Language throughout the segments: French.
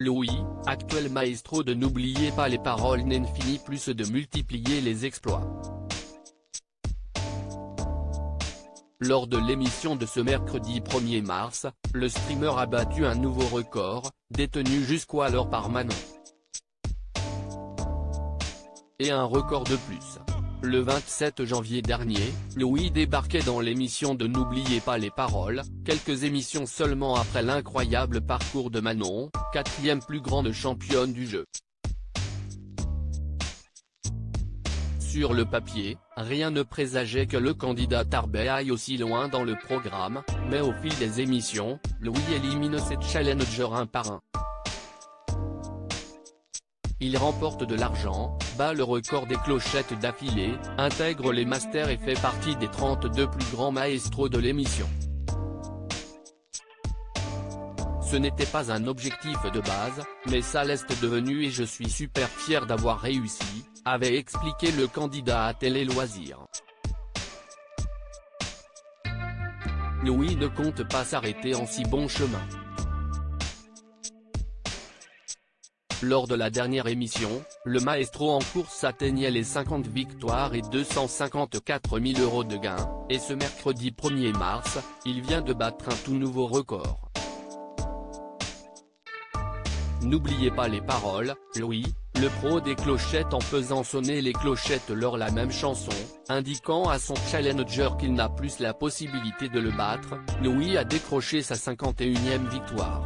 Louis, actuel maestro de N'oubliez pas les paroles, n'en finit plus de multiplier les exploits. Lors de l'émission de ce mercredi 1er mars, le streamer a battu un nouveau record, détenu jusqu'alors par Manon. Et un record de plus. Le 27 janvier dernier, Louis débarquait dans l'émission de N'oubliez pas les paroles, quelques émissions seulement après l'incroyable parcours de Manon, 4e plus grande championne du jeu. Sur le papier, rien ne présageait que le candidat Tarbet aille aussi loin dans le programme, mais au fil des émissions, Louis élimine ses challengers un par un. Il remporte de l'argent, bat le record des clochettes d'affilée, intègre les masters et fait partie des 32 plus grands maestros de l'émission. Ce n'était pas un objectif de base, mais ça l'est devenu et je suis super fier d'avoir réussi, avait expliqué le candidat à Télé Loisirs. Louis ne compte pas s'arrêter en si bon chemin. Lors de la dernière émission, le maestro en course atteignait les 50 victoires et 254 000 € de gains, et ce mercredi 1er mars, il vient de battre un tout nouveau record. N'oubliez pas les paroles, Louis, le pro des clochettes en faisant sonner les clochettes lors la même chanson, indiquant à son challenger qu'il n'a plus la possibilité de le battre, Louis a décroché sa 51e victoire.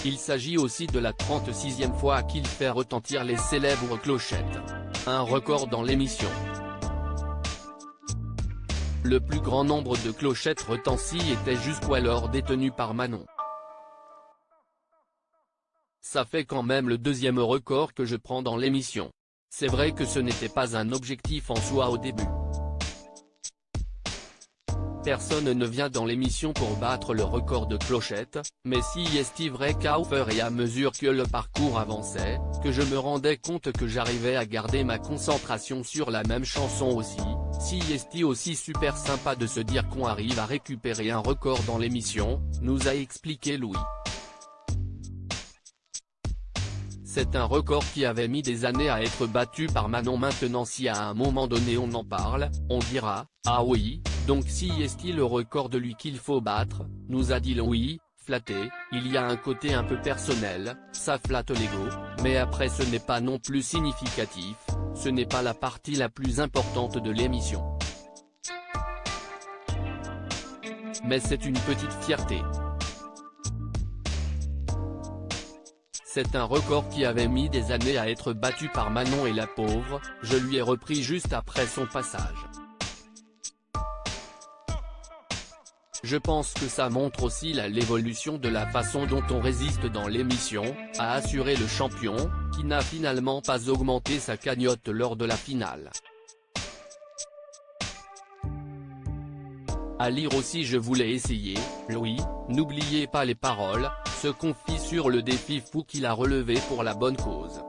Il s'agit aussi de la 36e fois qu'il fait retentir les célèbres clochettes. Un record dans l'émission. Le plus grand nombre de clochettes retenties était jusqu'alors détenu par Manon. Ça fait quand même le 2e record que je prends dans l'émission. C'est vrai que ce n'était pas un objectif en soi au début. Personne ne vient dans l'émission pour battre le record de clochettes, mais si est vrai qu'au fur et à mesure que le parcours avançait, que je me rendais compte que j'arrivais à garder ma concentration sur la même chanson aussi, si est aussi super sympa de se dire qu'on arrive à récupérer un record dans l'émission, nous a expliqué Louis. C'est un record qui avait mis des années à être battu par Manon. Maintenant si à un moment donné on en parle, on dira, ah oui, donc si est le record de lui qu'il faut battre, nous a dit Louis, flatté, il y a un côté un peu personnel, ça flatte l'ego, mais après ce n'est pas non plus significatif, ce n'est pas la partie la plus importante de l'émission. Mais c'est une petite fierté. C'est un record qui avait mis des années à être battu par Manon et la pauvre, je lui ai repris juste après son passage. Je pense que ça montre aussi l'évolution de la façon dont on résiste dans l'émission, a assuré le champion, qui n'a finalement pas augmenté sa cagnotte lors de la finale. À lire aussi je voulais essayer, Louis, n'oubliez pas les paroles, se confie sur le défi fou qu'il a relevé pour la bonne cause.